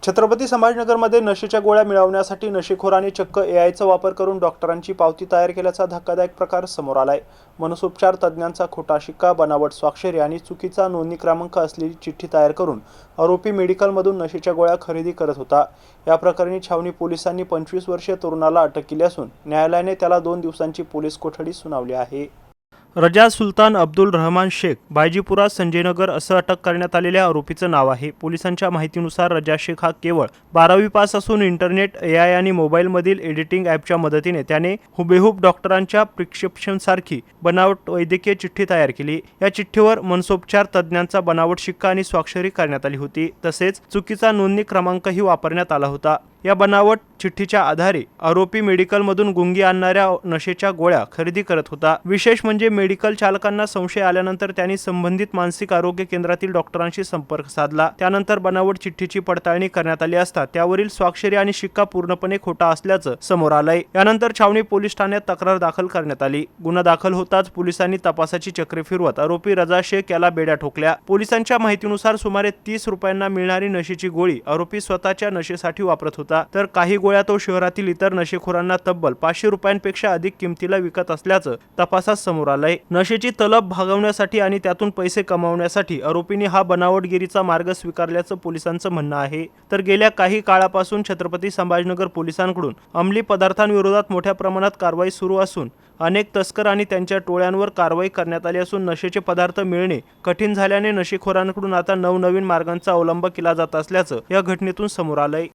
छत्रपती संभाजीनगरमध्ये नशेच्या गोळ्या मिळवण्यासाठी नशेखोरांनी चक्क एआयचा वापर करून डॉक्टरांची पावती तयार केल्याचा धक्कादायक प्रकार समोर आलाय। मनसोपचार तज्ज्ञांचा खोटा शिक्का, बनावट स्वाक्षरी आणि चुकीचा नोंदणी क्रमांक असलेली चिठ्ठी तयार करून आरोपी मेडिकलमधून नशेच्या गोळ्या खरेदी करत होता। या प्रकरणी छावणी पोलिसांनी 25 वर्षीय तरुणाला अटक केली असून न्यायालयाने त्याला 2 दिवसांची पोलीस कोठडी सुनावली आहे। रजा सुलतान अब्दुल रहमान शेख, बायजीपुरा, संजयनगर असं अटक करण्यात आलेल्या आरोपीचं नाव आहे। पोलिसांच्या माहितीनुसार रजा शेख हा केवळ 12वी पास असून इंटरनेट, एआय आणि मोबाईलमधील एडिटिंग ॲपच्या मदतीने त्याने हुबेहूब डॉक्टरांच्या प्रिस्क्रिप्शनसारखी बनावट वैद्यकीय चिठ्ठी तयार केली। या चिठ्ठीवर मनसोपचार तज्ज्ञांचा बनावट शिक्का आणि स्वाक्षरी करण्यात आली होती। तसेच चुकीचा नोंदणी क्रमांकही वापरण्यात आला होता। या बनावट चिठ्ठीच्या आधारे आरोपी मेडिकलमधून गुंगी आणणाऱ्या नशेच्या गोळ्या खरेदी करत होता। विशेष म्हणजे मेडिकल चालकांना संशय आल्यानंतर त्यांनी संबंधित मानसिक आरोग्य केंद्रातील डॉक्टरांशी संपर्क साधला। त्यानंतर बनावट चिठ्ठीची पडताळणी करण्यात आली असता त्यावरील स्वाक्षरी आणि शिक्का पूर्णपणे खोटा असल्याचं समोर आलंय। यानंतर छावणी पोलीस ठाण्यात तक्रार दाखल करण्यात आली। गुन्हा दाखल होताच पोलिसांनी तपासाची चक्रे फिरवत आरोपी रजा शेख याला बेड्या ठोकल्या। पोलिसांच्या माहितीनुसार सुमारे 30 रुपयांना मिळणारी नशेची गोळी आरोपी स्वतःच्या नशेसाठी वापरत होता, तर काही गोळ्या तो शहरातील इतर नशेखोरांना तब्बल 500 रुपयांपेक्षा अधिक किमतीला विकत असल्याचं तपासात समोर आलंय। नशेची तलब भागवण्यासाठी आणि त्यातून पैसे कमावण्यासाठी आरोपींनी हा बनावटगिरीचा मार्ग स्वीकारल्याचं पोलिसांचं म्हणणं आहे। तर गेल्या काही काळापासून छत्रपती संभाजीनगर पोलिसांकडून अंमली पदार्थांविरोधात मोठ्या प्रमाणात कारवाई सुरू असून अनेक तस्कर आणि त्यांच्या टोळ्यांवर कारवाई करण्यात आली असून नशेचे पदार्थ मिळणे कठीण झाल्याने नशेखोरांकडून आता नवनवीन मार्गांचा अवलंब केला जात असल्याचं या घटनेतून समोर आलंय।